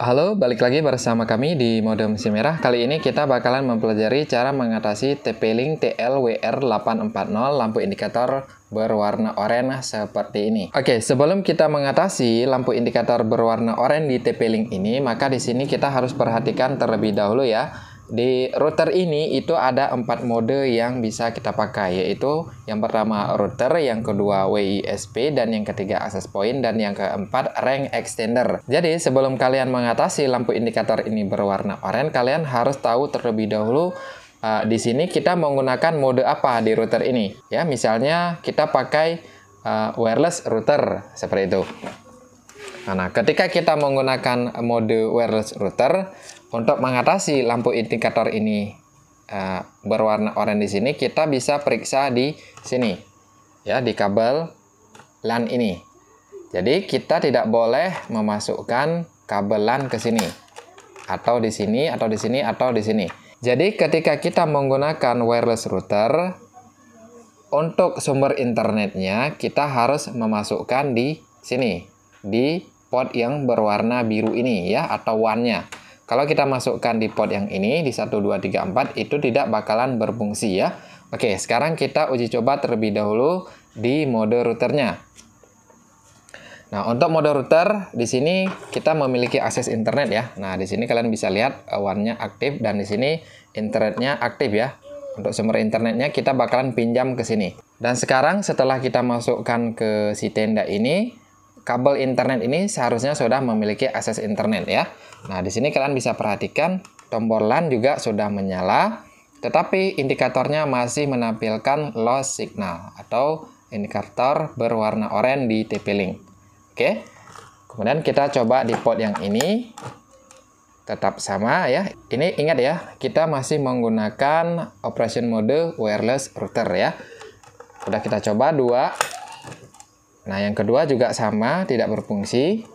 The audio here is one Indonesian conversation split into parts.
Halo, balik lagi bersama kami di Modem SIM Merah. Kali ini kita bakalan mempelajari cara mengatasi TP-Link TL-WR840 lampu indikator berwarna oranye seperti ini. Oke, sebelum kita mengatasi lampu indikator berwarna oranye di TP-Link ini, maka di sini kita harus perhatikan terlebih dahulu ya. Di router ini itu ada 4 mode yang bisa kita pakai, yaitu yang pertama router, yang kedua WISP, dan yang ketiga access point, dan yang keempat range extender. Jadi sebelum kalian mengatasi lampu indikator ini berwarna oranye, kalian harus tahu terlebih dahulu di sini kita menggunakan mode apa di router ini. Ya, misalnya kita pakai wireless router seperti itu. Nah, ketika kita menggunakan mode wireless router, untuk mengatasi lampu indikator ini berwarna oranye di sini, kita bisa periksa di sini, ya, di kabel LAN ini. Jadi kita tidak boleh memasukkan kabel LAN ke sini, atau di sini, atau di sini, atau di sini. Jadi ketika kita menggunakan wireless router, untuk sumber internetnya kita harus memasukkan di sini, di port yang berwarna biru ini, ya, atau WAN-nya. Kalau kita masukkan di port yang ini, di 1, 2, 3, 4, itu tidak bakalan berfungsi ya. Oke, sekarang kita uji coba terlebih dahulu di mode routernya. Nah, untuk mode router, di sini kita memiliki akses internet ya. Nah, di sini kalian bisa lihat WAN-nya aktif, dan di sini internetnya aktif ya. Untuk sumber internetnya kita bakalan pinjam ke sini. Dan sekarang setelah kita masukkan ke si tenda ini, kabel internet ini seharusnya sudah memiliki akses internet ya. Nah, di sini kalian bisa perhatikan tombol LAN juga sudah menyala, tetapi indikatornya masih menampilkan lost signal atau indikator berwarna oranye di TP-Link. Oke. Kemudian kita coba di port yang ini, tetap sama ya. Ini ingat ya, kita masih menggunakan operation mode wireless router ya. Udah kita coba 2. Nah, yang kedua juga sama, tidak berfungsi.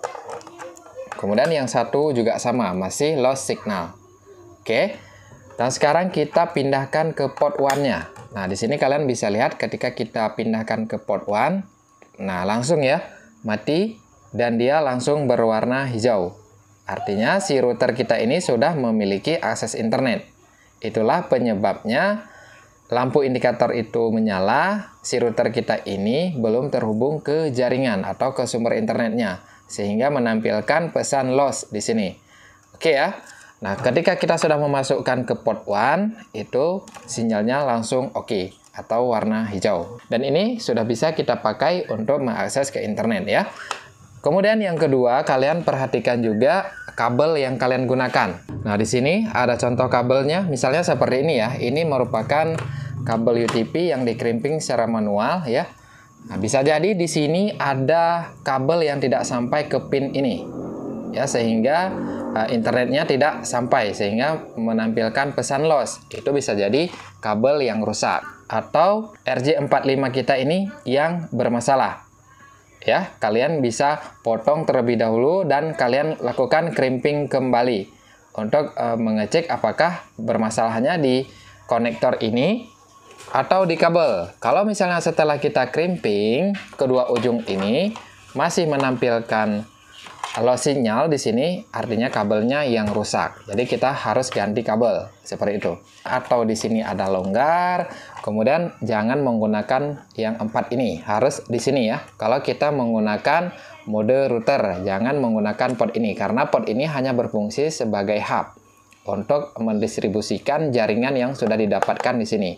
Kemudian yang satu juga sama, masih lost signal. Oke. Dan sekarang kita pindahkan ke port 1-nya. Nah, di sini kalian bisa lihat ketika kita pindahkan ke port 1, nah langsung ya, mati, dan dia langsung berwarna hijau. Artinya si router kita ini sudah memiliki akses internet. Itulah penyebabnya lampu indikator itu menyala, si router kita ini belum terhubung ke jaringan atau ke sumber internetnya, sehingga menampilkan pesan lost di sini. Oke ya. Nah, ketika kita sudah memasukkan ke port 1, itu sinyalnya langsung oke atau warna hijau. Dan ini sudah bisa kita pakai untuk mengakses ke internet ya. Kemudian yang kedua, kalian perhatikan juga kabel yang kalian gunakan. Nah, di sini ada contoh kabelnya, misalnya seperti ini ya. Ini merupakan kabel UTP yang dikrimping secara manual ya. Nah, bisa jadi di sini ada kabel yang tidak sampai ke pin ini. Ya, sehingga internetnya tidak sampai, sehingga menampilkan pesan lost. Itu bisa jadi kabel yang rusak atau RJ45 kita ini yang bermasalah. Ya, kalian bisa potong terlebih dahulu dan kalian lakukan crimping kembali untuk mengecek apakah bermasalahnya di konektor ini atau di kabel. Kalau misalnya setelah kita crimping kedua ujung ini masih menampilkan lost signal di sini, artinya kabelnya yang rusak. Jadi kita harus ganti kabel seperti itu. Atau di sini ada longgar, kemudian jangan menggunakan yang 4 ini, harus di sini ya. Kalau kita menggunakan mode router, jangan menggunakan port ini karena port ini hanya berfungsi sebagai hub untuk mendistribusikan jaringan yang sudah didapatkan di sini.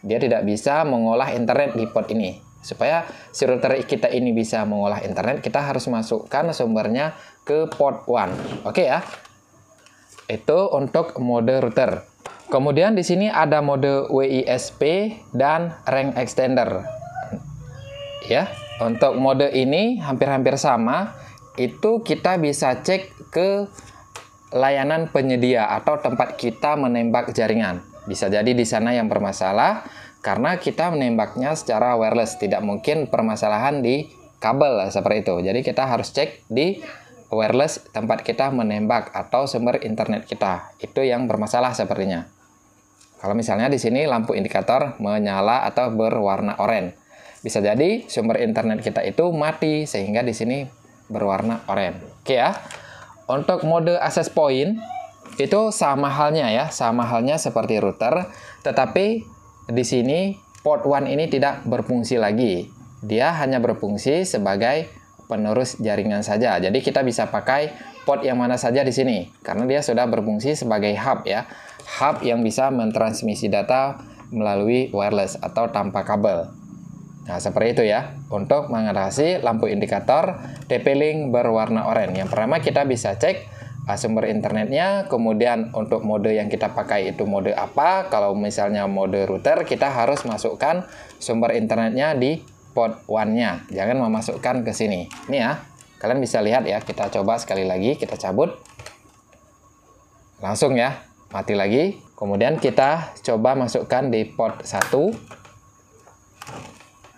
Dia tidak bisa mengolah internet di port ini. Supaya si router kita ini bisa mengolah internet, kita harus masukkan sumbernya ke port 1. Oke ya. Itu untuk mode router. Kemudian di sini ada mode WISP dan range extender. Ya, untuk mode ini hampir-hampir sama. Itu kita bisa cek ke layanan penyedia atau tempat kita menembak jaringan. Bisa jadi di sana yang bermasalah karena kita menembaknya secara wireless, tidak mungkin permasalahan di kabel seperti itu. Jadi kita harus cek di wireless tempat kita menembak atau sumber internet kita. Itu yang bermasalah sepertinya. Kalau misalnya di sini lampu indikator menyala atau berwarna oranye, bisa jadi sumber internet kita itu mati sehingga di sini berwarna oranye. Oke ya. Untuk mode access point itu sama halnya ya, sama halnya seperti router, tetapi di sini port 1 ini tidak berfungsi lagi. Dia hanya berfungsi sebagai penerus jaringan saja. Jadi kita bisa pakai port yang mana saja di sini karena dia sudah berfungsi sebagai hub ya. Hub yang bisa mentransmisi data melalui wireless atau tanpa kabel. Nah, seperti itu ya. Untuk mengatasi lampu indikator TP-Link berwarna oranye. Yang pertama kita bisa cek sumber internetnya, kemudian untuk mode yang kita pakai itu mode apa. Kalau misalnya mode router, kita harus masukkan sumber internetnya di port 1-nya. Jangan memasukkan ke sini. Ini ya. Kalian bisa lihat ya, kita coba sekali lagi, kita cabut. Langsung ya, mati lagi. Kemudian kita coba masukkan di port 1.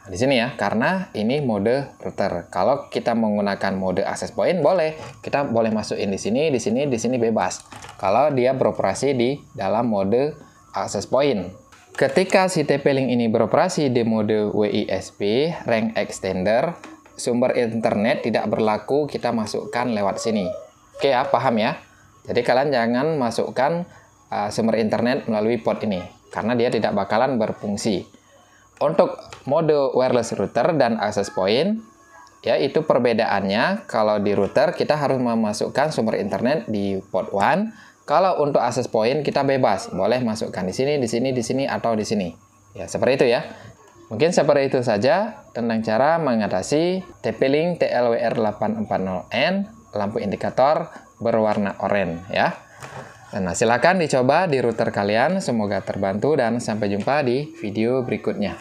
Di sini ya, karena ini mode router. Kalau kita menggunakan mode access point boleh, kita boleh masukin di sini, di sini, di sini bebas. Kalau dia beroperasi di dalam mode access point. Ketika si TP-Link ini beroperasi di mode WISP, rank extender, sumber internet tidak berlaku, kita masukkan lewat sini. Oke ya, paham ya? Jadi kalian jangan masukkan sumber internet melalui port ini, karena dia tidak bakalan berfungsi. Untuk mode wireless router dan access point, ya itu perbedaannya. Kalau di router kita harus memasukkan sumber internet di port 1. Kalau untuk access point kita bebas, boleh masukkan di sini, di sini, di sini, atau di sini. Ya seperti itu ya. Mungkin seperti itu saja tentang cara mengatasi TP-Link TLWR840N lampu indikator berwarna oranye ya. Nah, silakan dicoba di router kalian. Semoga terbantu dan sampai jumpa di video berikutnya.